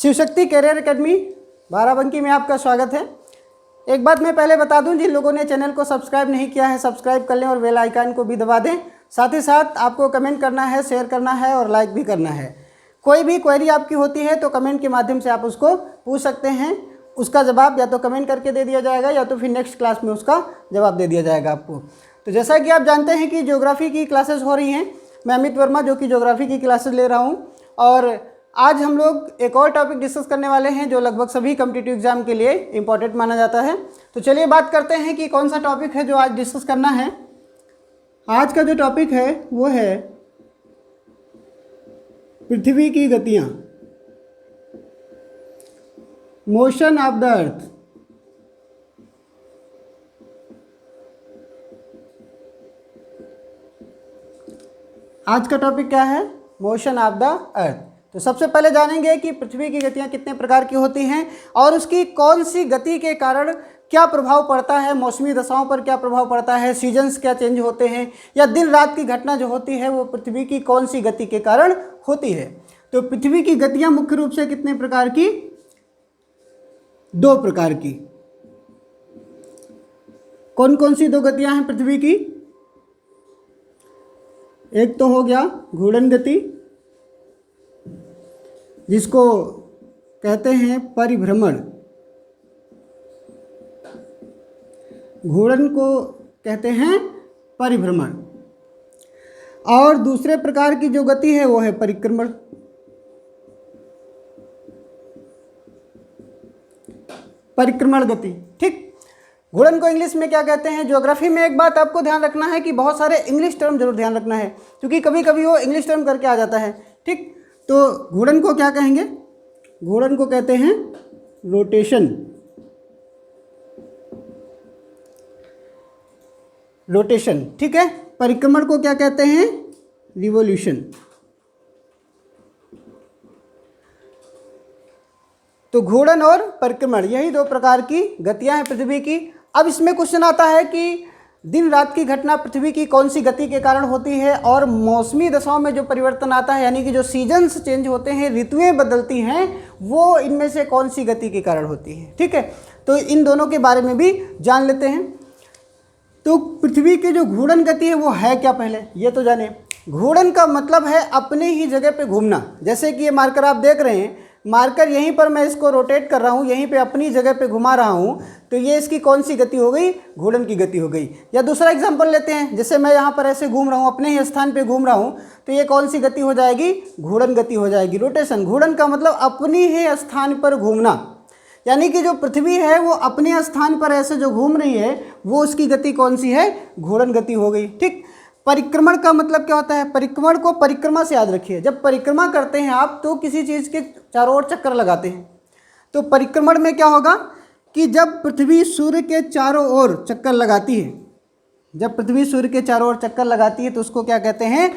Shivshakti career academy Barabanki में आपका स्वागत है। एक बात मैं पहले बता दूं, जिन लोगों ने चैनल को सब्सक्राइब नहीं किया है सब्सक्राइब कर लें और बेल आइकन को भी दबा दें। साथ ही साथ आपको कमेंट करना है, शेयर करना है और लाइक भी करना है। कोई भी क्वेरी आपकी होती है तो कमेंट के माध्यम से आप उसको पूछ सकते हैं। उसका जवाब या तो कमेंट करके दे दिया जाएगा या तो फिर नेक्स्ट क्लास में उसका जवाब दे दिया जाएगा आपको। तो जैसा कि आप जानते हैं कि ज्योग्राफी की क्लासेस हो रही हैं। मैं अमित वर्मा जो कि ज्योग्राफी की क्लासेस ले रहा हूं और आज हम लोग एक और टॉपिक डिस्कस करने वाले हैं जो लगभग सभी कॉम्पिटिटिव एग्जाम के लिए इम्पॉर्टेंट माना जाता है। तो चलिए बात करते हैं कि कौन सा टॉपिक है जो आज डिस्कस करना है। आज का जो टॉपिक है वो है पृथ्वी की गतियाँ, मोशन ऑफ द अर्थ। आज का टॉपिक क्या है? Motion of the earth. तो सबसे पहले जानेंगे कि पृथ्वी की गतियाँ कितने प्रकार की होती हैं और उसकी कौन सी गति के कारण क्या प्रभाव पड़ता है, मौसमी दशाओं पर क्या प्रभाव पड़ता है, सीजन्स क्या चेंज होते हैं, या दिन रात की घटना जो होती है वो पृथ्वी की कौन सी गति के कारण होती है। तो पृथ्वी की गतियाँ मुख्य रूप से कितने प्रकार की? दो प्रकार की। कौन कौन सी दो गतियाँ हैं पृथ्वी की? एक तो हो गया घूर्णन गति, जिसको कहते हैं परिभ्रमण। घूर्णन को कहते हैं परिभ्रमण। और दूसरे प्रकार की जो गति है वो है परिक्रमण। परिक्रमण गति, ठीक। घूर्णन को इंग्लिश में क्या कहते हैं? ज्योग्राफी में एक बात आपको ध्यान रखना है कि बहुत सारे इंग्लिश टर्म जरूर ध्यान रखना है, क्योंकि कभी कभी वो इंग्लिश टर्म करके आ जाता है, ठीक। तो घूर्णन को क्या कहेंगे? घूर्णन को कहते हैं रोटेशन। रोटेशन, ठीक है। परिक्रमण को क्या कहते हैं? रिवोल्यूशन। तो घूर्णन और परिक्रमण यही दो प्रकार की गतियां हैं पृथ्वी की। अब इसमें क्वेश्चन आता है कि दिन रात की घटना पृथ्वी की कौन सी गति के कारण होती है और मौसमी दशाओं में जो परिवर्तन आता है, यानी कि जो सीजन्स चेंज होते हैं, ऋतुएं बदलती हैं, वो इनमें से कौन सी गति के कारण होती है, ठीक है। तो इन दोनों के बारे में भी जान लेते हैं। तो पृथ्वी की जो घूर्णन गति है वो है क्या, पहले ये तो जाने। घूर्णन का मतलब है अपनी ही जगह पे घूमना। जैसे कि ये मार्कर आप देख रहे हैं, मार्कर यहीं पर मैं इसको रोटेट कर रहा हूँ, यहीं पे अपनी जगह पे घुमा रहा हूँ, तो ये इसकी कौन सी गति हो गई? घूर्णन की गति हो गई। या दूसरा एग्जांपल लेते हैं, जैसे मैं यहाँ पर ऐसे घूम रहा हूँ, अपने ही स्थान पे घूम रहा हूँ, तो ये कौन सी गति हो जाएगी? घूर्णन गति हो जाएगी। रोटेशन, घूर्णन का मतलब अपनी ही स्थान पर घूमना, यानी कि जो पृथ्वी है वो अपने स्थान पर ऐसे जो घूम रही है वो उसकी गति कौन सी है? घूर्णन गति हो गई, ठीक। परिक्रमण का मतलब क्या होता है? परिक्रमण को परिक्रमा से याद रखिए। जब परिक्रमा करते हैं आप तो किसी चीज़ के चारों ओर चक्कर लगाते हैं। तो परिक्रमण में क्या होगा कि जब पृथ्वी सूर्य के चारों ओर चक्कर लगाती है, जब पृथ्वी सूर्य के चारों ओर चक्कर लगाती है तो उसको क्या कहते हैं?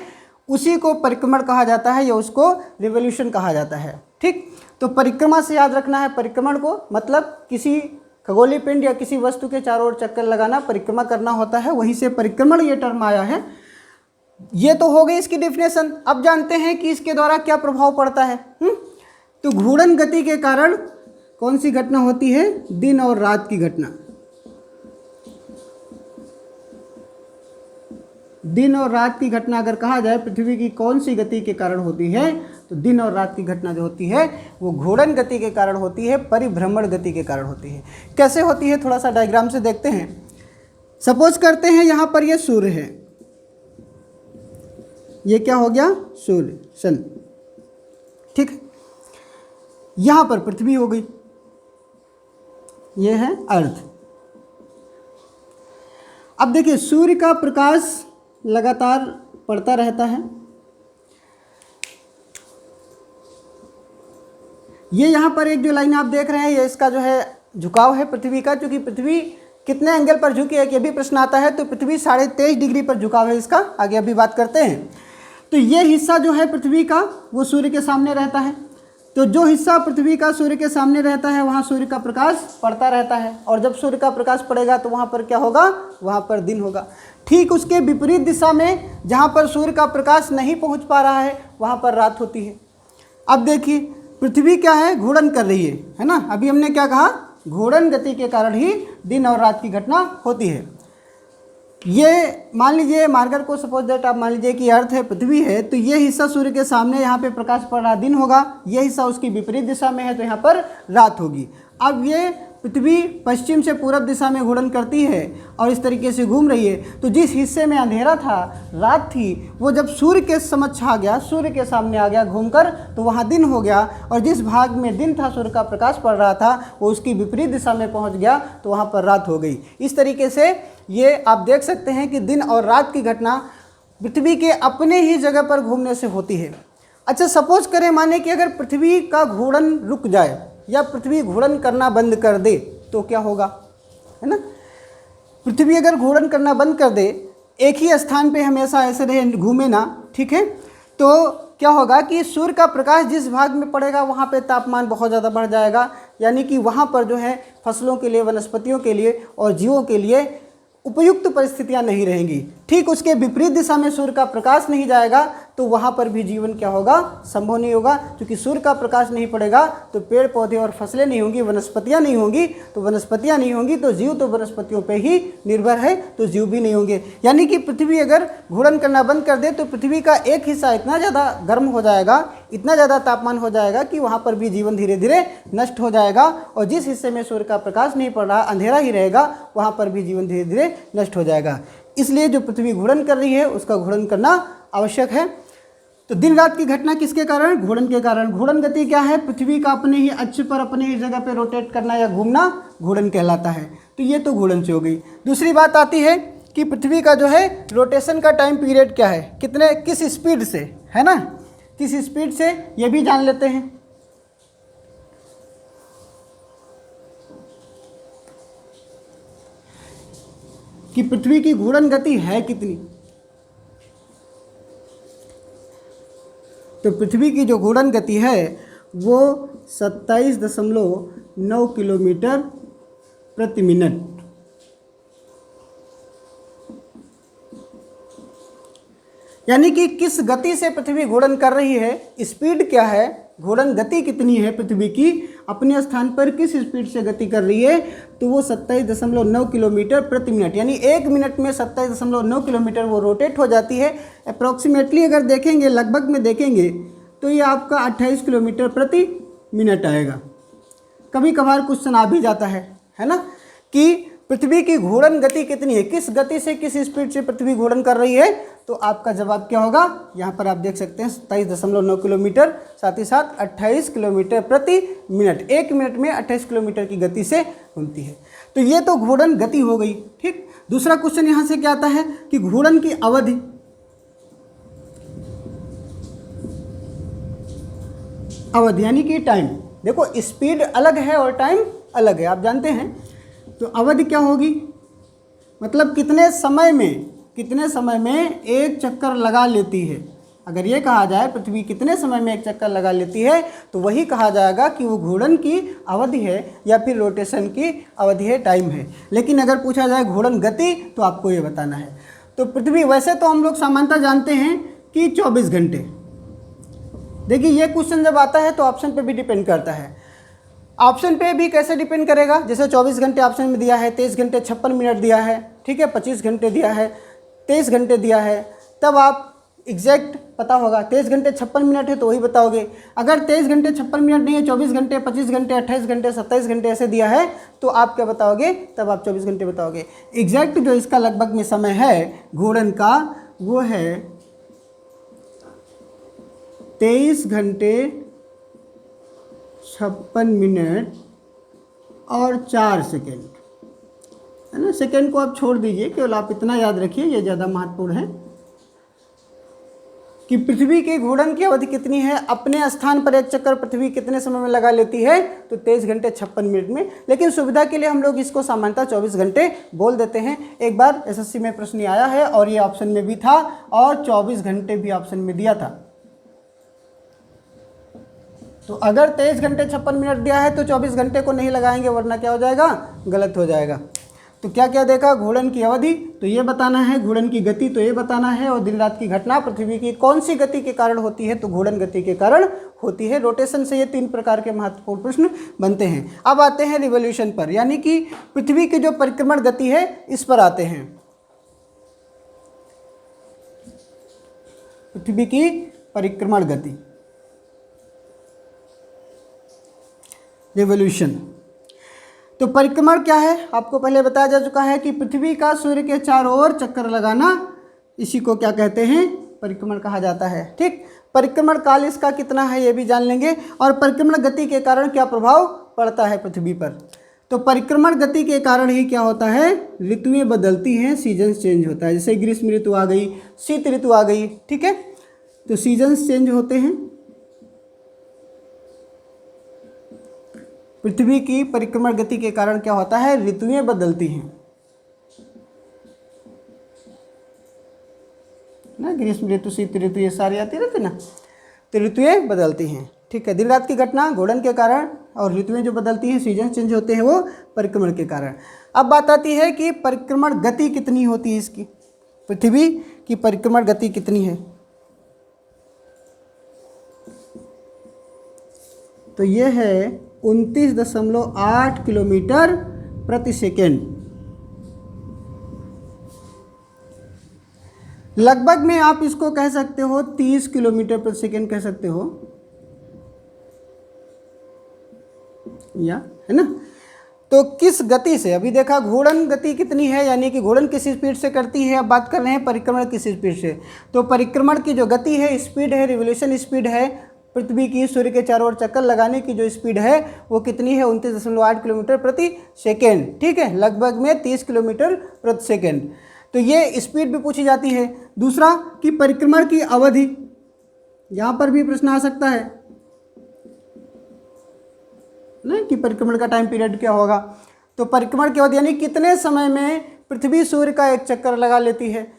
उसी को परिक्रमण कहा जाता है या उसको रिवोल्यूशन कहा जाता है, ठीक। तो परिक्रमा से याद रखना है परिक्रमण को, मतलब किसी खगोलीय पिंड या किसी वस्तु के चारों ओर चक्कर लगाना, परिक्रमा करना होता है, वहीं से परिक्रमण ये टर्म आया है। ये तो हो गई इसकी डेफिनेशन। अब जानते हैं कि इसके द्वारा क्या प्रभाव पड़ता है। तो घूर्णन गति के कारण कौन सी घटना होती है? दिन और रात की घटना। दिन और रात की घटना अगर कहा जाए पृथ्वी की कौन सी गति के कारण होती है, तो दिन और रात की घटना जो होती है वो घूर्णन गति के कारण होती है, परिभ्रमण गति के कारण होती है। कैसे होती है थोड़ा सा डायग्राम से देखते हैं। सपोज करते हैं यहाँ पर ये सूर्य है, ये क्या हो गया? सूर्य, सन, ठीक। यहाँ पर पृथ्वी हो गई, ये है अर्थ। अब देखिए सूर्य का प्रकाश लगातार पड़ता रहता है। ये यहाँ पर एक जो लाइन आप देख रहे हैं ये इसका जो है झुकाव है पृथ्वी का, क्योंकि पृथ्वी कितने एंगल पर झुकी है कि भी प्रश्न आता है। तो पृथ्वी 23.5 डिग्री पर झुकाव है इसका, आगे अभी बात करते हैं। तो ये हिस्सा जो है पृथ्वी का वो सूर्य के सामने रहता है। तो जो हिस्सा पृथ्वी का सूर्य के सामने रहता है वहाँ सूर्य का प्रकाश पड़ता रहता है, और जब सूर्य का प्रकाश पड़ेगा तो वहाँ पर क्या होगा? वहाँ पर दिन होगा। ठीक उसके विपरीत दिशा में जहाँ पर सूर्य का प्रकाश नहीं पहुँच पा रहा है वहाँ पर रात होती है। अब देखिए पृथ्वी क्या है, घूर्णन कर रही है ना। अभी हमने क्या कहा, घूर्णन गति के कारण ही दिन और रात की घटना होती है। ये मान लीजिए मार्कर को सपोज दैट आप मान लीजिए कि अर्थ है, पृथ्वी है, तो ये हिस्सा सूर्य के सामने यहाँ पे प्रकाश पड़ रहा दिन होगा, ये हिस्सा उसकी विपरीत दिशा में है तो यहाँ पर रात होगी। अब ये पृथ्वी पश्चिम से पूरब दिशा में घूर्णन करती है और इस तरीके से घूम रही है, तो जिस हिस्से में अंधेरा था, रात थी, वो जब सूर्य के समक्ष आ गया, सूर्य के सामने आ गया घूमकर, तो वहाँ दिन हो गया, और जिस भाग में दिन था, सूर्य का प्रकाश पड़ रहा था, वो उसकी विपरीत दिशा में पहुँच गया तो वहाँ पर रात हो गई। इस तरीके से ये आप देख सकते हैं कि दिन और रात की घटना पृथ्वी के अपने ही जगह पर घूमने से होती है। अच्छा, सपोज करें माने कि अगर पृथ्वी का घूर्णन रुक जाए या पृथ्वी घूर्णन करना बंद कर दे तो क्या होगा, है ना। पृथ्वी अगर घूर्णन करना बंद कर दे, एक ही स्थान पे हमेशा ऐसे रहे, घूमे ना, ठीक है, तो क्या होगा कि सूर्य का प्रकाश जिस भाग में पड़ेगा वहाँ पे तापमान बहुत ज़्यादा बढ़ जाएगा, यानी कि वहाँ पर जो है फसलों के लिए, वनस्पतियों के लिए और जीवों के लिए उपयुक्त परिस्थितियां नहीं रहेंगी। ठीक उसके विपरीत दिशा में सूर्य का प्रकाश नहीं जाएगा तो वहाँ पर भी जीवन क्या होगा, संभव नहीं होगा, क्योंकि सूर्य का प्रकाश नहीं पड़ेगा तो पेड़ पौधे और फसलें नहीं होंगी, वनस्पतियाँ नहीं होंगी, तो वनस्पतियाँ नहीं होंगी तो जीव तो वनस्पतियों पे ही निर्भर है, तो जीव भी नहीं होंगे। यानी कि पृथ्वी अगर घूर्णन करना बंद कर दे तो पृथ्वी का एक हिस्सा इतना ज़्यादा गर्म हो जाएगा, इतना ज़्यादा तापमान हो जाएगा कि वहाँ पर भी जीवन धीरे धीरे नष्ट हो जाएगा, और जिस हिस्से में सूर्य का प्रकाश नहीं पड़ रहा, अंधेरा ही रहेगा, वहाँ पर भी जीवन धीरे धीरे नष्ट हो जाएगा। इसलिए जो पृथ्वी घूर्णन कर रही है उसका घूर्णन करना आवश्यक है। तो दिन रात की घटना किसके कारण, घूर्णन के कारण। घूर्णन गति क्या है, पृथ्वी का अपने ही अक्ष पर अपने ही जगह पे रोटेट करना या घूमना घूर्णन कहलाता है। तो ये तो घूर्णन से हो गई। दूसरी बात आती है कि पृथ्वी का जो है रोटेशन का टाइम पीरियड क्या है, कितने, किस स्पीड से, है ना, किस स्पीड से, ये भी जान लेते हैं। कि पृथ्वी की घूर्णन गति है कितनी। तो पृथ्वी की जो घूर्णन गति है वो 27.9 किलोमीटर प्रति मिनट। यानी कि किस गति से पृथ्वी घूर्णन कर रही है, स्पीड क्या है, घूर्णन गति कितनी है पृथ्वी की, अपने स्थान पर किस स्पीड से गति कर रही है, तो वो 27.9 किलोमीटर प्रति मिनट, यानी 1 मिनट में 27.9 किलोमीटर वो रोटेट हो जाती है। अप्रॉक्सीमेटली अगर देखेंगे, लगभग में देखेंगे, तो ये आपका 28 किलोमीटर प्रति मिनट आएगा। कभी कभार क्वेश्चन आ भी जाता है ना, कि पृथ्वी की घूर्णन गति कितनी है, किस गति से, किस स्पीड से पृथ्वी घूर्णन कर रही है, तो आपका जवाब क्या होगा, यहाँ पर आप देख सकते हैं 27.9 किलोमीटर, साथ ही साथ 28 किलोमीटर प्रति मिनट। 1 मिनट में 28 किलोमीटर की गति से घूमती है। तो ये तो घूर्णन गति हो गई। ठीक, दूसरा क्वेश्चन यहाँ से क्या आता है कि घूर्णन की अवधि। अवधि यानी कि टाइम। देखो स्पीड अलग है और टाइम अलग है, आप जानते हैं। तो अवधि क्या होगी, मतलब कितने समय में एक चक्कर लगा लेती है। अगर ये कहा जाए पृथ्वी कितने समय में एक चक्कर लगा लेती है, तो वही कहा जाएगा कि वो घूर्णन की अवधि है या फिर रोटेशन की अवधि है, टाइम है। लेकिन अगर पूछा जाए घूर्णन गति, तो आपको ये बताना है। तो पृथ्वी, वैसे तो हम लोग सामान्यतः जानते हैं कि 24 घंटे। देखिए ये क्वेश्चन जब आता है तो ऑप्शन पे भी डिपेंड करता है। ऑप्शन पे भी कैसे डिपेंड करेगा, जैसे 24 घंटे ऑप्शन में दिया है, 23 घंटे 56 मिनट दिया है, ठीक है, 25 घंटे दिया है, 23 घंटे दिया है, तब आप एग्जैक्ट पता होगा। 23 घंटे 56 मिनट है तो वही बताओगे। अगर 23 घंटे 56 मिनट नहीं है, 24 घंटे, 25 घंटे, 28 घंटे, 27 घंटे ऐसे दिया है, तो आप क्या बताओगे, तब आप 24 घंटे बताओगे। एग्जैक्ट जो इसका लगभग में समय है घूर्णन का, वो है 23 घंटे 56 मिनट और 4 सेकेंड, है ना। सेकेंड को आप छोड़ दीजिए, केवल आप इतना याद रखिए, ये ज़्यादा महत्वपूर्ण है कि पृथ्वी के घूर्णन की अवधि कितनी है, अपने स्थान पर एक चक्कर पृथ्वी कितने समय में लगा लेती है, तो 23 घंटे 56 मिनट में। लेकिन सुविधा के लिए हम लोग इसको सामान्यतः 24 घंटे बोल देते हैं। एक बार एसएससी में प्रश्न आया है और ये ऑप्शन में भी था, और 24 घंटे भी ऑप्शन में दिया था। तो अगर 23 घंटे 56 मिनट दिया है तो 24 घंटे को नहीं लगाएंगे, वरना क्या हो जाएगा, गलत हो जाएगा। तो क्या क्या देखा, घूर्णन की अवधि, तो ये बताना है, घूर्णन की गति तो ये बताना है, और दिन रात की घटना पृथ्वी की कौन सी गति के कारण होती है, तो घूर्णन गति के कारण होती है। रोटेशन से ये 3 प्रकार के महत्वपूर्ण प्रश्न बनते हैं। अब आते हैं रिवोल्यूशन पर, यानी कि पृथ्वी की जो परिक्रमण गति है इस पर आते हैं। पृथ्वी की परिक्रमण गति, रिवोल्यूशन। तो परिक्रमण क्या है, आपको पहले बताया जा चुका है कि पृथ्वी का सूर्य के चारों ओर चक्कर लगाना, इसी को क्या कहते हैं, परिक्रमण कहा जाता है। ठीक, परिक्रमण काल इसका कितना है ये भी जान लेंगे, और परिक्रमण गति के कारण क्या प्रभाव पड़ता है पृथ्वी पर। तो परिक्रमण गति के कारण ही क्या होता है, ऋतुएं बदलती हैं, सीजन्स चेंज होता है। जैसे ग्रीष्म ऋतु आ गई, शीत ऋतु आ गई, ठीक है, तो सीजन्स चेंज होते हैं। पृथ्वी की परिक्रमण गति के कारण क्या होता है, ऋतुएं बदलती हैं ना, ग्रीष्म ऋतु, शीत ऋतु, ये सारी आती रहती ना, तो ऋतुएं बदलती हैं। ठीक है, दिन रात की घटना घूर्णन के कारण, और ऋतुएं जो बदलती हैं, सीजन चेंज होते हैं, वो परिक्रमण के कारण। अब बात आती है कि परिक्रमण गति कितनी होती है इसकी, पृथ्वी की परिक्रमण गति कितनी है। तो ये है 29.8 किलोमीटर प्रति सेकेंड। लगभग में आप इसको कह सकते हो 30 किलोमीटर प्रति सेकेंड कह सकते हो, या है ना। तो किस गति से, अभी देखा घूर्णन गति कितनी है, यानी कि घूर्णन किस स्पीड से करती है। अब बात कर रहे हैं परिक्रमण किस स्पीड से। तो परिक्रमण की जो गति है, स्पीड है, रिवोल्यूशन स्पीड है, पृथ्वी की सूर्य के चारों ओर चक्कर लगाने की जो स्पीड है वो कितनी है, 29.8 किलोमीटर प्रति सेकेंड। ठीक है, लगभग में 30 किलोमीटर प्रति सेकेंड। तो ये स्पीड भी पूछी जाती है। दूसरा कि परिक्रमण की अवधि, यहाँ पर भी प्रश्न आ सकता है ना, कि परिक्रमण का टाइम पीरियड क्या होगा। तो परिक्रमण की अवधि यानी कितने समय में पृथ्वी सूर्य का एक चक्कर लगा लेती है।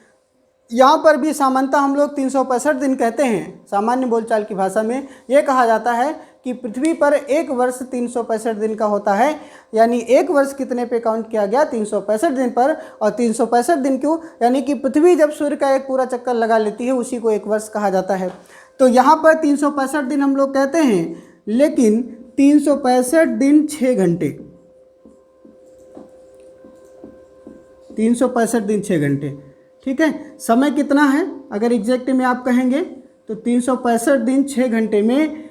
यहाँ पर भी सामान्यतः हम लोग 365 दिन कहते हैं, सामान्य बोलचाल की भाषा में ये कहा जाता है कि पृथ्वी पर एक वर्ष 365 दिन का होता है। यानी एक वर्ष कितने पे काउंट किया गया, 365 दिन पर। और 365 दिन क्यों, यानी कि पृथ्वी जब सूर्य का एक पूरा चक्कर लगा लेती है उसी को एक वर्ष कहा जाता है। तो यहाँ पर 365 दिन हम लोग कहते हैं, लेकिन 365 दिन 6 घंटे, 365 दिन 6 घंटे। ठीक है, समय कितना है अगर एग्जैक्ट में आप कहेंगे तो 365 दिन 6 घंटे में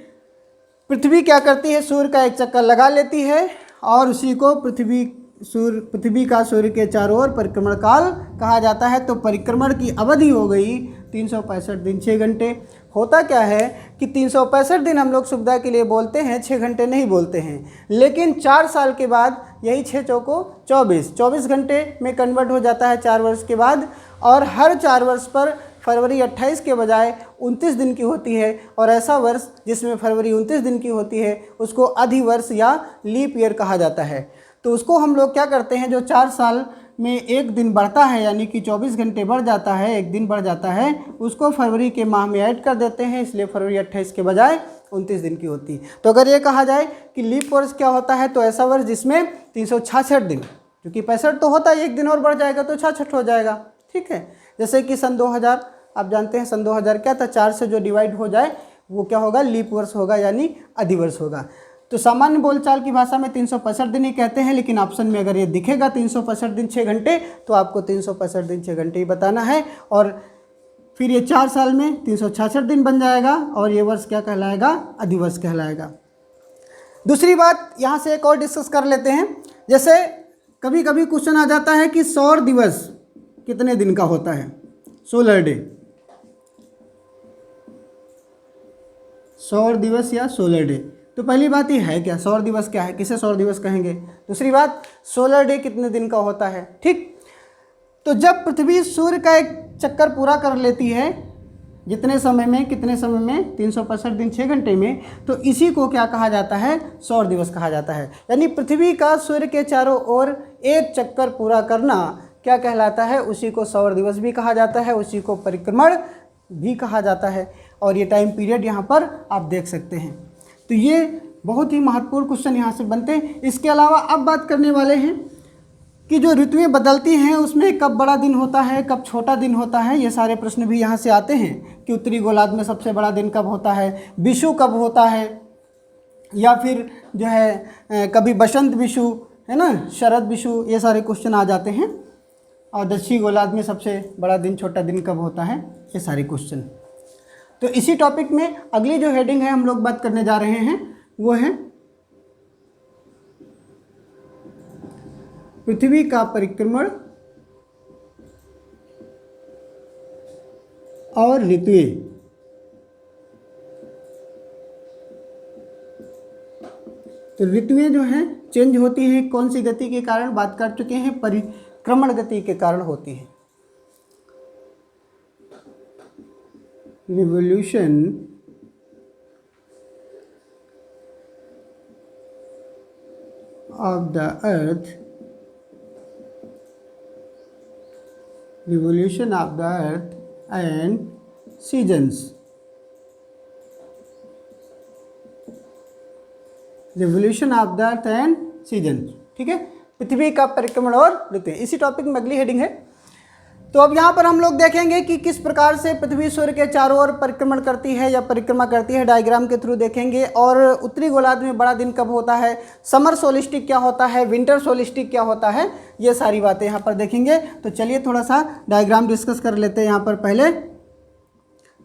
पृथ्वी क्या करती है, सूर्य का एक चक्कर लगा लेती है, और उसी को पृथ्वी का सूर्य के चारों ओर परिक्रमण काल कहा जाता है। तो परिक्रमण की अवधि हो गई 365 दिन 6 घंटे। होता क्या है कि 365 दिन हम लोग सुविधा के लिए बोलते हैं, 6 घंटे नहीं बोलते हैं, लेकिन 4 साल के बाद यही 6 चौको 24 घंटे में कन्वर्ट हो जाता है 4 वर्ष के बाद। और हर 4 वर्ष पर फरवरी 28 के बजाय 29 दिन की होती है, और ऐसा वर्ष जिसमें फरवरी 29 दिन की होती है उसको अधिवर्ष या लीप ईयर कहा जाता है। तो उसको हम लोग क्या करते हैं, जो 4 साल में एक दिन बढ़ता है, यानी कि 24 घंटे बढ़ जाता है, एक दिन बढ़ जाता है, उसको फरवरी के माह में ऐड कर देते हैं, इसलिए फरवरी 28 के बजाय 29 दिन की होती है। तो अगर ये कहा जाए कि लीप वर्ष क्या होता है, तो ऐसा वर्ष जिसमें 366 दिन, क्योंकि 65 तो होता है, एक दिन और बढ़ जाएगा तो 66 हो जाएगा। ठीक है, जैसे कि सन 2000 आप जानते हैं, सन 2000 क्या था, 4 से जो डिवाइड हो जाए वो क्या होगा, लीप वर्ष होगा, यानी अधिवर्ष होगा। तो सामान्य बोलचाल की भाषा में 365 दिन ही कहते हैं, लेकिन ऑप्शन में अगर ये दिखेगा 365 दिन 6 घंटे तो आपको 365 दिन 6 घंटे ही बताना है, और फिर ये 4 साल में 366 दिन बन जाएगा, और ये वर्ष क्या कहलाएगा, अधिवर्ष कहलाएगा। दूसरी बात यहाँ से एक और डिस्कस कर लेते हैं। जैसे कभी कभी क्वेश्चन आ जाता है कि सौर दिवस कितने दिन का होता है, सोलर डे, सौर दिवस या सोलर डे। तो पहली बात ये है क्या, सौर दिवस क्या है, किसे सौर दिवस कहेंगे। दूसरी बात, सोलर डे कितने दिन का होता है। ठीक, तो जब पृथ्वी सूर्य का एक चक्कर पूरा कर लेती है, जितने समय में, कितने समय में, 365 दिन 6 घंटे में, तो इसी को क्या कहा जाता है, सौर दिवस कहा जाता है। यानी पृथ्वी का सूर्य के चारों ओर एक चक्कर पूरा करना क्या कहलाता है, उसी को सौर दिवस भी कहा जाता है, उसी को परिक्रमण भी कहा जाता है। और ये टाइम पीरियड यहाँ पर आप देख सकते हैं। तो ये बहुत ही महत्वपूर्ण क्वेश्चन यहाँ से बनते हैं। इसके अलावा अब बात करने वाले हैं कि जो ऋतुएं बदलती हैं उसमें कब बड़ा दिन होता है, कब छोटा दिन होता है, ये सारे प्रश्न भी यहाँ से आते हैं कि उत्तरी गोलार्ध में सबसे बड़ा दिन कब होता है, विषु कब होता है, या फिर जो है कभी बसंत विषु है ना, शरद विषु, ये सारे क्वेश्चन आ जाते हैं। और दक्षिणी गोलार्ध में सबसे बड़ा दिन छोटा दिन कब होता है, ये सारे क्वेश्चन। तो इसी टॉपिक में अगली जो हेडिंग है हम लोग बात करने जा रहे हैं वो है पृथ्वी का परिक्रमण और ऋतुएं। तो ऋतुएं जो हैं चेंज होती हैं कौन सी गति के कारण, बात कर चुके हैं, परिक्रमण गति के कारण होती है। Revolution of the earth, revolution of the earth and seasons, revolution of the earth and seasons. ठीक है, पृथ्वी का परिक्रमण और ऋतु, इसी टॉपिक में अगली हेडिंग है। तो अब यहाँ पर हम लोग देखेंगे कि किस प्रकार से पृथ्वी सूर्य के चारों ओर परिक्रमण करती है या परिक्रमा करती है, डायग्राम के थ्रू देखेंगे। और उत्तरी गोलार्ध में बड़ा दिन कब होता है, समर सोलिस्टिक क्या होता है, विंटर सोलिस्टिक क्या होता है, ये सारी बातें यहाँ पर देखेंगे। तो चलिए थोड़ा सा डायग्राम डिस्कस कर लेते हैं। यहाँ पर पहले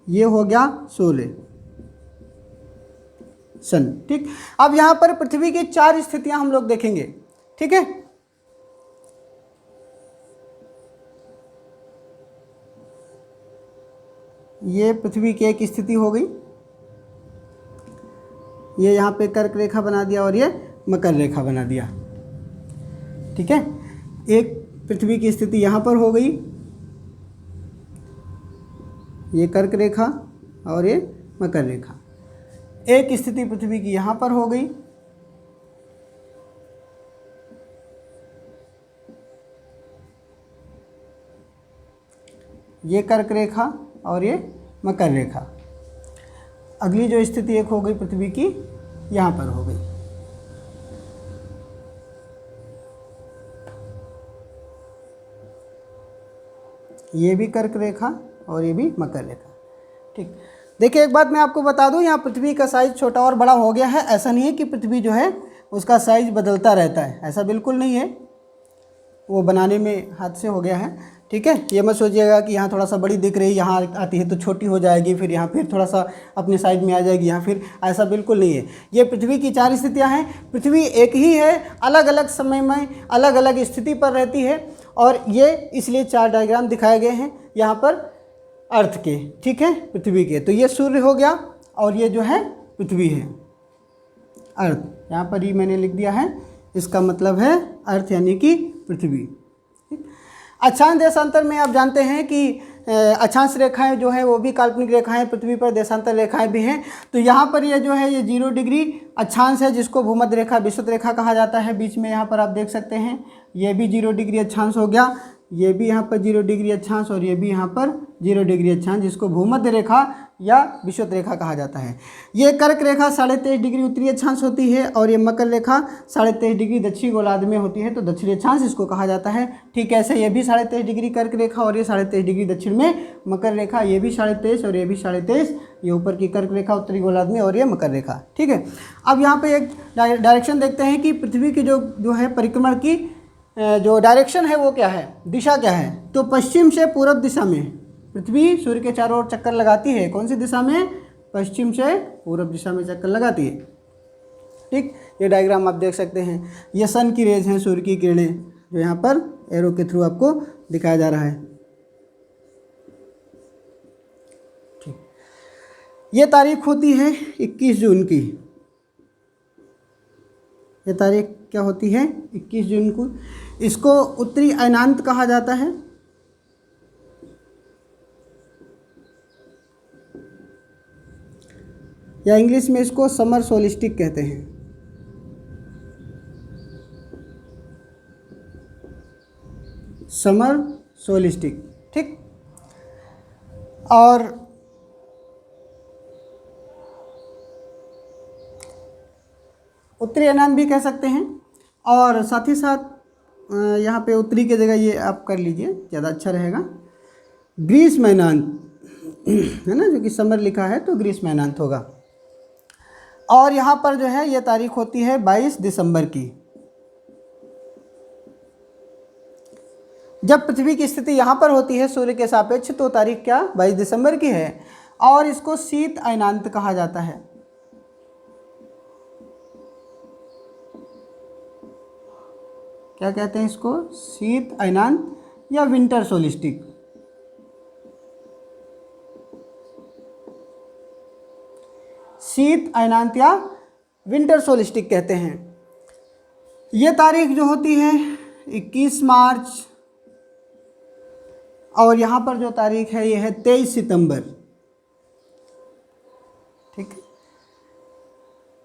ये हो गया सूर्य, सन। ठीक, अब यहाँ पर पृथ्वी की 4 स्थितियाँ हम लोग देखेंगे। ठीक है, ये पृथ्वी की एक स्थिति हो गई, ये यहाँ पे कर्क रेखा बना दिया और ये मकर रेखा बना दिया। ठीक है, एक पृथ्वी की स्थिति यहाँ पर हो गई, ये कर्क रेखा और ये मकर रेखा। एक स्थिति पृथ्वी की यहाँ पर हो गई, ये कर्क रेखा और ये मकर रेखा। अगली जो स्थिति एक हो गई पृथ्वी की, यहाँ पर हो गई। ये भी कर्क रेखा और ये भी मकर रेखा। ठीक, देखिए एक बात मैं आपको बता दूं, यहाँ पृथ्वी का साइज़ छोटा और बड़ा हो गया है। ऐसा नहीं है कि पृथ्वी जो है उसका साइज़ बदलता रहता है, ऐसा बिल्कुल नहीं है, वो बनाने में हाथ से हो गया है। ठीक है, ये मत सोचिएगा कि यहाँ थोड़ा सा बड़ी दिख रही है, यहाँ आती है तो छोटी हो जाएगी, फिर यहाँ फिर थोड़ा सा अपने साइड में आ जाएगी, यहाँ फिर, ऐसा बिल्कुल नहीं है। ये पृथ्वी की 4 स्थितियाँ हैं। पृथ्वी एक ही है, अलग अलग समय में अलग अलग स्थिति पर रहती है, और ये इसलिए 4 डायग्राम दिखाए गए हैं यहाँ पर अर्थ के। ठीक है, पृथ्वी के। तो ये सूर्य हो गया और ये जो है पृथ्वी है, अर्थ। यहाँ पर ही मैंने लिख दिया है, इसका मतलब है अर्थ यानी कि पृथ्वी। अक्षांश देशांतर में आप जानते हैं कि अक्षांश रेखाएं जो है वो भी काल्पनिक रेखाएं, पृथ्वी पर देशांतर रेखाएं भी हैं। तो यहाँ पर ये जो है ये 0 डिग्री अक्षांश है, जिसको भूमध्य रेखा, विषुवत रेखा कहा जाता है। बीच में यहाँ पर आप देख सकते हैं ये भी 0 डिग्री अक्षांश हो गया, ये भी यहाँ पर 0 डिग्री अक्षांश और ये भी यहाँ पर 0 डिग्री अक्षांश, जिसको भूमध्य रेखा या विषुवत रेखा कहा जाता है। ये कर्क रेखा 23.5 डिग्री उत्तरी अक्षांश होती है और ये मकर रेखा 23.5 डिग्री दक्षिणी गोलार्ध में होती है, तो दक्षिणी अक्षांश इसको कहा जाता है। ठीक ऐसे ये भी 23.5 डिग्री कर्क रेखा और ये 23.5 डिग्री दक्षिण में मकर रेखा, ये भी 23.5 और ये भी 23.5, ये ऊपर की कर्क रेखा उत्तरी गोलार्ध में और ये मकर रेखा। ठीक है, अब यहाँ पे एक डायरेक्शन देखते हैं कि पृथ्वी की जो है परिक्रमण की जो डायरेक्शन है वो क्या है, दिशा क्या है। तो पश्चिम से पूर्व दिशा में पृथ्वी सूर्य के चारों ओर चक्कर लगाती है। कौन सी दिशा में, पश्चिम से पूर्व दिशा में चक्कर लगाती है। ठीक, ये डायग्राम आप देख सकते हैं, ये सन की रेज हैं, सूर्य की किरणें, जो यहाँ पर एरो के थ्रू आपको दिखाया जा रहा है। ठीक, ये तारीख होती है 21 जून की, ये तारीख क्या होती है, 21 जून को। इसको उत्तरी अयनांत कहा जाता है। या इंग्लिश में इसको समर सोलिस्टिक कहते हैं। समर सोलिस्टिक। ठीक, और उत्तरी अयनांत भी कह सकते हैं। और साथ ही साथ यहाँ पे उत्तरी की जगह ये आप कर लीजिए, ज़्यादा अच्छा रहेगा। ग्रीष्म अयनांत है ना, जो कि समर लिखा है तो ग्रीष्म अयनांत होगा। और यहाँ पर जो है ये तारीख होती है 22 दिसंबर की। जब पृथ्वी की स्थिति यहाँ पर होती है सूर्य के सापेक्ष तो तारीख क्या 22 दिसंबर की है। और इसको शीत अयनांत कहा जाता है। क्या कहते हैं इसको? शीत अयनांत या विंटर सोलिस्टिक। शीत अयनांत या विंटर सोलिस्टिक कहते हैं। ये तारीख जो होती है 21 मार्च, और यहाँ पर जो तारीख है ये है 23 सितंबर। ठीक है,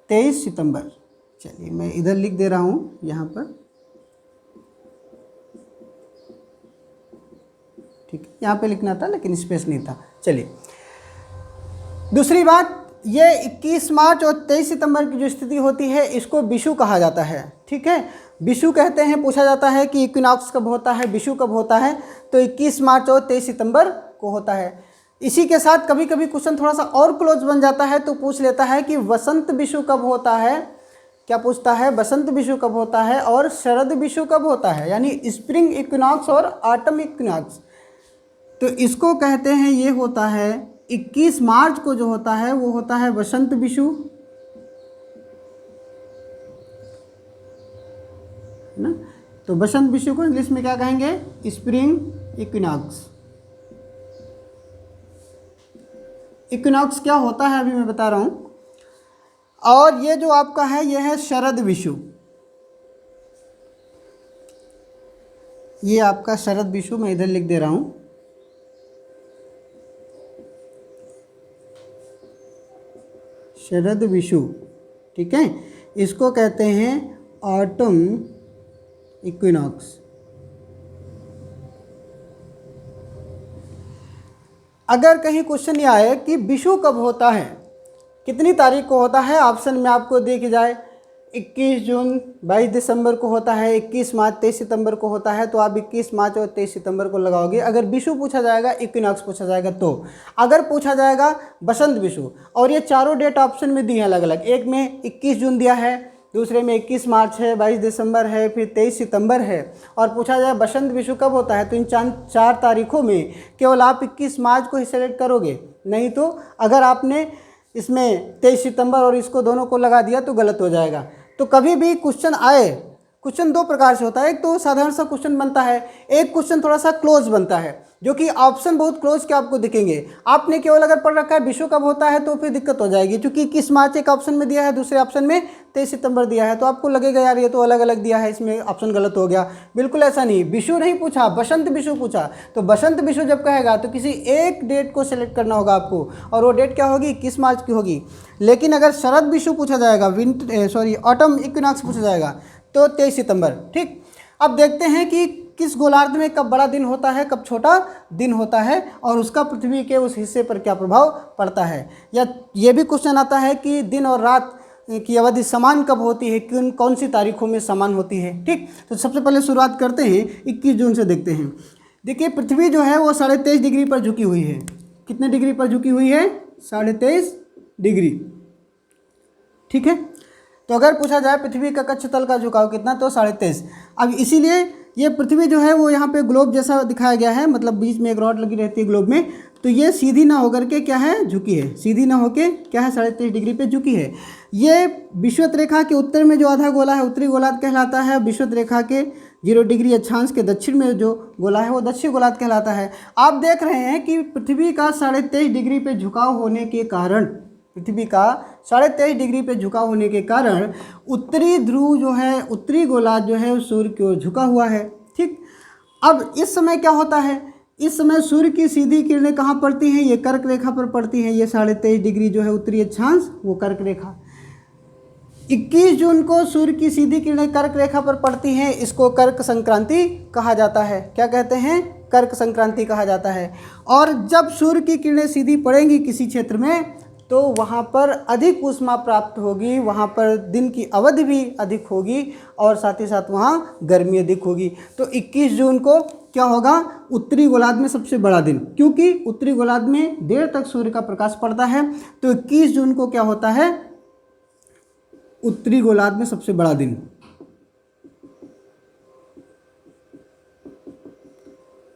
23 सितंबर। चलिए मैं इधर लिख दे रहा हूँ यहाँ पर। ठीक है, यहाँ पे लिखना था लेकिन स्पेस नहीं था। चलिए दूसरी बात, ये 21 मार्च और 23 सितंबर की जो स्थिति होती है इसको विषु कहा जाता है। ठीक है, विषु कहते हैं। पूछा जाता है कि इक्विनॉक्स कब होता है, विषु कब होता है, तो 21 मार्च और 23 सितंबर को होता है। इसी के साथ कभी कभी क्वेश्चन थोड़ा सा और क्लोज बन जाता है तो पूछ लेता है कि वसंत विषु कब होता है। क्या पूछता है? वसंत विषु कब होता है और शरद विषु कब होता है, यानी स्प्रिंग इक्विनॉक्स और ऑटम इक्विनॉक्स। तो इसको कहते हैं, ये होता है 21 मार्च को जो होता है वो होता है वसंत विषु, है ना। तो वसंत विषु को इंग्लिश में क्या कहेंगे? Spring equinox. इक्विनॉक्स क्या होता है अभी मैं बता रहा हूँ। और ये जो आपका है ये है शरद विषु। ये आपका शरद विषु मैं इधर लिख दे रहा हूँ। शरद विषु, ठीक है, इसको कहते हैं ऑटम इक्विनॉक्स। अगर कहीं क्वेश्चन ये आए कि विषु कब होता है, कितनी तारीख को होता है, ऑप्शन में आपको देखी जाए 21 जून 22 दिसंबर को होता है, 21 मार्च 23 सितंबर को होता है, तो आप 21 मार्च और 23 सितंबर को लगाओगे। अगर विषु पूछा जाएगा, इक्विनॉक्स पूछा जाएगा तो। अगर पूछा जाएगा बसंत विषु, और ये चारों डेट ऑप्शन में दी हैं अलग अलग, एक में 21 जून दिया है, दूसरे में 21 मार्च है, 22 दिसंबर है, फिर 23 सितंबर है, और पूछा जाए बसंत विषु कब होता है, तो इन चार तारीखों में केवल आप 21 मार्च को ही सेलेक्ट करोगे। नहीं तो अगर आपने इसमें 23 सितंबर और इसको दोनों को लगा दिया तो गलत हो जाएगा। तो कभी भी क्वेश्चन आए, क्वेश्चन दो प्रकार से होता है। एक तो साधारण सा क्वेश्चन बनता है, एक क्वेश्चन थोड़ा सा क्लोज बनता है, जो कि ऑप्शन बहुत क्लोज के आपको दिखेंगे। आपने केवल अगर पढ़ रखा है विषु कब होता है तो फिर दिक्कत हो जाएगी, क्योंकि 21 मार्च एक ऑप्शन में दिया है, दूसरे ऑप्शन में 23 सितंबर दिया है, तो आपको लगेगा यार ये तो अलग अलग दिया है, इसमें ऑप्शन गलत हो गया। बिल्कुल ऐसा नहीं, विषु नहीं पूछा, बसंत विषु पूछा। तो बसंत विषु जब कहेगा तो किसी एक डेट को सिलेक्ट करना होगा आपको, और वो डेट क्या होगी? 21 मार्च की होगी। लेकिन अगर शरद विषु पूछा जाएगा, ऑटम इक्विनॉक्स पूछा जाएगा, तो 23 सितंबर। ठीक, अब देखते हैं कि किस गोलार्ध में कब बड़ा दिन होता है, कब छोटा दिन होता है, और उसका पृथ्वी के उस हिस्से पर क्या प्रभाव पड़ता है। या ये भी क्वेश्चन आता है कि दिन और रात की अवधि समान कब होती है, कौन सी तारीखों में समान होती है। ठीक, तो सबसे पहले शुरुआत करते हैं 21 जून से, देखते हैं। देखिए पृथ्वी जो है वो 23.5 डिग्री पर झुकी हुई है। कितने डिग्री पर झुकी हुई है? 23.5 डिग्री। ठीक है, तो अगर पूछा जाए पृथ्वी का कक्ष तल का झुकाव कितना, तो 23.5। अब इसीलिए ये पृथ्वी जो है वो यहाँ पे ग्लोब जैसा दिखाया गया है, मतलब बीच में एक रॉड लगी रहती है ग्लोब में, तो ये सीधी ना होकर के क्या है? झुकी है। सीधी ना होके क्या है? 23.5 डिग्री पे झुकी है। ये विषुवत रेखा के उत्तर में जो आधा गोला है उत्तरी गोलार्ध कहलाता है। विषुवत रेखा के 0 डिग्री अक्षांश के दक्षिण में जो गोला है वो दक्षिण गोलार्ध कहलाता है। आप देख रहे हैं कि पृथ्वी का 23.5 डिग्री पे झुकाव होने के कारण, पृथ्वी का 23.5 डिग्री पे झुकाव होने के कारण उत्तरी ध्रुव जो है, उत्तरी गोलार्ध जो है सूर्य की ओर झुका हुआ है। ठीक, अब इस समय क्या होता है? इस समय सूर्य की सीधी किरणें कहाँ पड़ती हैं? ये कर्क रेखा पर पड़ती हैं। ये 23.5 डिग्री जो है उत्तरी अक्षांश, वो कर्क रेखा। 21 जून को सूर्य की सीधी किरणें कर्क रेखा पर पड़ती हैं। इसको कर्क संक्रांति कहा जाता है। क्या कहते हैं? कर्क संक्रांति कहा जाता है। और जब सूर्य की किरणें सीधी पड़ेंगी किसी क्षेत्र में, तो वहाँ पर अधिक ऊष्मा प्राप्त होगी, वहाँ पर दिन की अवधि भी अधिक होगी और साथ ही साथ वहाँ गर्मी अधिक होगी। तो 21 जून को क्या होगा, उत्तरी गोलार्ध में सबसे बड़ा दिन, क्योंकि उत्तरी गोलार्ध में देर तक सूर्य का प्रकाश पड़ता है। तो 21 जून को क्या होता है, उत्तरी गोलार्ध में सबसे बड़ा दिन।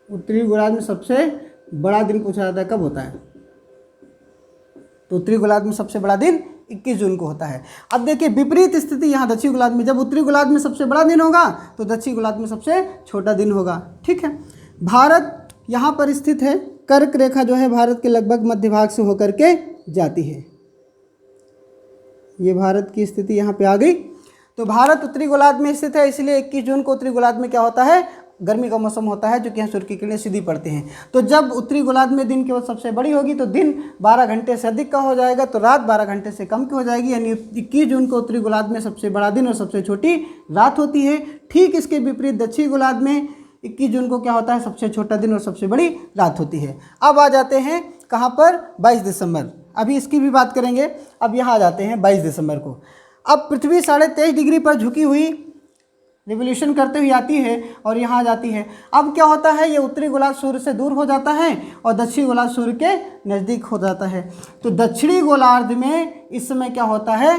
उत्तरी गोलार्ध में सबसे बड़ा दिन पूछा जाता है कब होता है, तो उत्तरी गोलार्ध में सबसे बड़ा दिन 21 जून को होता है। अब देखिए विपरीत स्थिति यहाँ दक्षिण गोलार्ध में, जब उत्तरी गोलार्ध में सबसे बड़ा दिन होगा तो दक्षिण गोलार्ध में सबसे छोटा दिन होगा। ठीक है, भारत यहाँ पर स्थित है, कर्क रेखा जो है भारत के लगभग मध्य भाग से होकर के जाती है। ये भारत की स्थिति यहाँ पे आ गई। तो भारत उत्तरी गोलार्ध में स्थित है, इसलिए 21 जून को उत्तरी गोलार्ध में क्या होता है, गर्मी का मौसम होता है, जो कि यहाँ सूर्य की किरणें सीधी पड़ती हैं। तो जब उत्तरी गोलार्ध में दिन केवल सबसे बड़ी होगी तो दिन 12 घंटे से अधिक का हो जाएगा, तो रात 12 घंटे से कम की हो जाएगी। यानी 21 जून को उत्तरी गोलार्ध में सबसे बड़ा दिन और सबसे छोटी रात होती है। ठीक इसके विपरीत दक्षिण गोलार्ध में 21 जून को क्या होता है, सबसे छोटा दिन और सबसे बड़ी रात होती है। अब आ जाते हैं कहाँ पर, 22 दिसंबर। अभी इसकी भी बात करेंगे। अब यहाँ आ जाते हैं 22 दिसंबर को। अब पृथ्वी 23.5 डिग्री पर झुकी हुई रिवोल्यूशन करते हुए आती है और यहाँ आ जाती है। अब क्या होता है, ये उत्तरी गोलार्ध सूर्य से दूर हो जाता है और दक्षिणी गोलार्ध सूर्य के नज़दीक हो जाता है। तो दक्षिणी गोलार्ध में इस समय क्या होता है,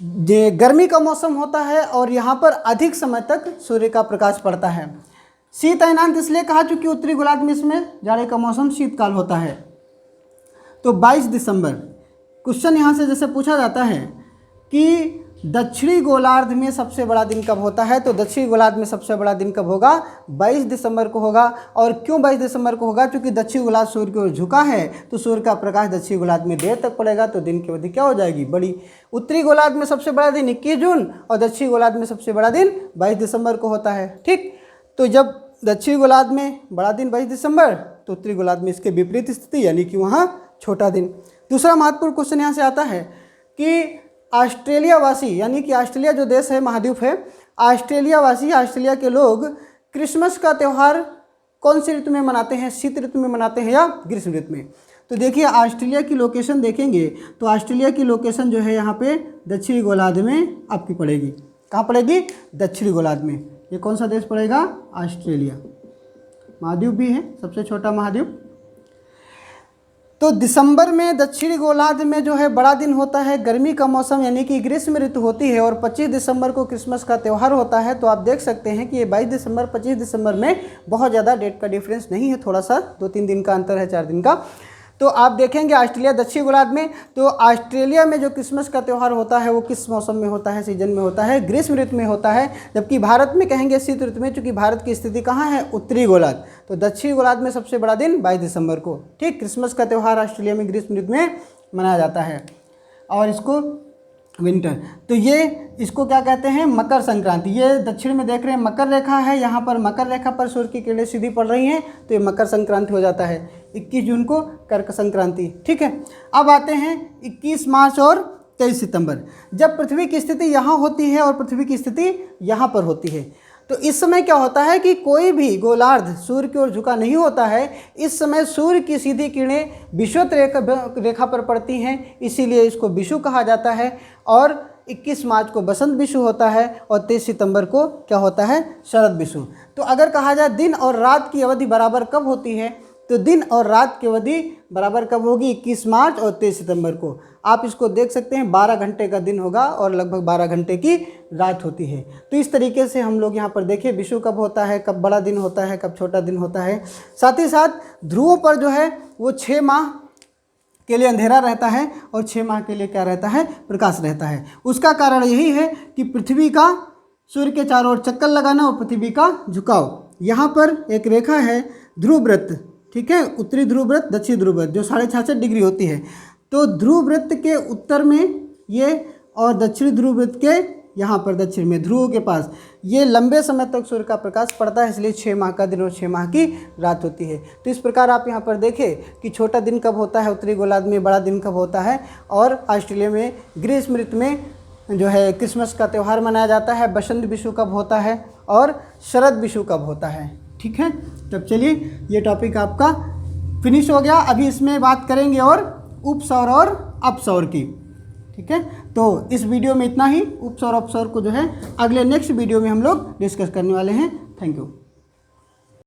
जे गर्मी का मौसम होता है और यहाँ पर अधिक समय तक सूर्य का प्रकाश पड़ता है। शीत अयनांत इसलिए कहा चूँकि उत्तरी गोलार्ध में इसमें जाड़े का मौसम शीतकाल होता है। तो 22 दिसंबर क्वेश्चन यहाँ से जैसे पूछा जाता है कि दक्षिणी गोलार्ध में सबसे बड़ा दिन कब होता है, तो दक्षिणी गोलार्ध में सबसे बड़ा दिन कब होगा, 22 दिसंबर को होगा। और क्यों 22 दिसंबर को होगा, क्योंकि दक्षिणी गोलार्ध सूर्य की ओर झुका है, तो सूर्य का प्रकाश दक्षिणी गोलार्ध में देर तक पड़ेगा, तो दिन की अवधि क्या हो जाएगी, बड़ी। उत्तरी गोलार्ध में सबसे बड़ा दिन 21 जून और दक्षिणी गोलार्ध में सबसे बड़ा दिन 22 दिसंबर को होता है। ठीक, तो जब दक्षिणी गोलार्ध में बड़ा दिन 22 दिसंबर, तो उत्तरी गोलार्ध में इसके विपरीत स्थिति, यानी कि वहाँ छोटा दिन। दूसरा महत्वपूर्ण क्वेश्चन यहाँ से आता है कि ऑस्ट्रेलिया वासी, यानी कि ऑस्ट्रेलिया जो देश है, महाद्वीप है, ऑस्ट्रेलिया वासी, ऑस्ट्रेलिया के लोग क्रिसमस का त्यौहार कौन सी ऋतु में मनाते हैं, शीत ऋतु में मनाते हैं या ग्रीष्म ऋतु में। तो देखिए ऑस्ट्रेलिया की लोकेशन देखेंगे तो ऑस्ट्रेलिया की लोकेशन जो है यहाँ पे दक्षिणी गोलार्ध में आपकी पड़ेगी। कहाँ पड़ेगी, दक्षिणी गोलार्ध में। ये कौन सा देश पड़ेगा, ऑस्ट्रेलिया। महाद्वीप भी है, सबसे छोटा महाद्वीप। तो दिसंबर में दक्षिणी गोलार्ध में जो है बड़ा दिन होता है, गर्मी का मौसम यानी कि ग्रीष्म ऋतु होती है, और 25 दिसंबर को क्रिसमस का त्यौहार होता है। तो आप देख सकते हैं कि ये 22 दिसंबर 25 दिसंबर में बहुत ज़्यादा डेट का डिफरेंस नहीं है, थोड़ा सा 2-3 दिन का अंतर है, 4 दिन का। तो आप देखेंगे ऑस्ट्रेलिया दक्षिण गोलार्ध में, तो ऑस्ट्रेलिया में जो क्रिसमस का त्यौहार होता है वो किस मौसम में होता है, सीजन में होता है, ग्रीष्म ऋतु में होता है। जबकि भारत में कहेंगे शीत ऋतु में, चूँकि भारत की स्थिति कहाँ है, उत्तरी गोलार्ध। तो दक्षिण गोलार्ध में सबसे बड़ा दिन 22 दिसंबर को। ठीक, क्रिसमस का त्यौहार ऑस्ट्रेलिया में ग्रीष्म ऋतु में मनाया जाता है और इसको विंटर। तो ये इसको क्या कहते हैं, मकर संक्रांति। ये दक्षिण में देख रहे हैं मकर रेखा है, यहाँ पर मकर रेखा पर सूर्य की किरणें सीधी पड़ रही हैं, तो ये मकर संक्रांति हो जाता है। 21 जून को कर्क संक्रांति। ठीक है, अब आते हैं 21 मार्च और 23 सितंबर, जब पृथ्वी की स्थिति यहाँ होती है और पृथ्वी की स्थिति यहाँ पर होती है। तो इस समय क्या होता है कि कोई भी गोलार्ध सूर्य की ओर झुका नहीं होता है। इस समय सूर्य की सीधी किरणें विषुवत रेखा पर पड़ती हैं, इसीलिए इसको विषु कहा जाता है। और 21 मार्च को बसंत विषु होता है और 23 सितंबर को क्या होता है, शरद विषु। तो अगर कहा जाए दिन और रात की अवधि बराबर कब होती है, तो दिन और रात की अवधि बराबर कब होगी, 21 मार्च और 23 सितंबर को। आप इसको देख सकते हैं, 12 घंटे का दिन होगा और लगभग 12 घंटे की रात होती है। तो इस तरीके से हम लोग यहाँ पर देखिए विषु कब होता है, कब बड़ा दिन होता है, कब छोटा दिन होता है। साथ ही साथ ध्रुवों पर जो है वो 6 माह के लिए अंधेरा रहता है और 6 माह के लिए क्या रहता है, प्रकाश रहता है। उसका कारण यही है कि पृथ्वी का सूर्य के चारों ओर चक्कर लगाना और पृथ्वी का झुकाव। यहाँ पर एक रेखा है ध्रुव वृत्त, ठीक है, उत्तरी ध्रुव वृत्त, दक्षिणी ध्रुव वृत्त, जो 66.5 डिग्री होती है। तो ध्रुव वृत्त के उत्तर में ये और दक्षिणी ध्रुव वृत्त के यहाँ पर दक्षिण में ध्रुव के पास ये लंबे समय तक सूर्य का प्रकाश पड़ता है, इसलिए 6 माह का दिन और 6 माह की रात होती है। तो इस प्रकार आप यहाँ पर देखें कि छोटा दिन कब होता है उत्तरी गोलार्ध में, बड़ा दिन कब होता है, और ऑस्ट्रेलिया में ग्रीष्म ऋतु में जो है क्रिसमस का त्यौहार मनाया जाता है, बसंत विषु कब होता है और शरद विषु कब होता है। ठीक है, तब चलिए ये टॉपिक आपका फिनिश हो गया। अभी इसमें बात करेंगे और उपसौर और अपसौर की। ठीक है, तो इस वीडियो में इतना ही। उपसौर अपसौर को जो है अगले नेक्स्ट वीडियो में हम लोग डिस्कस करने वाले हैं। Thank you.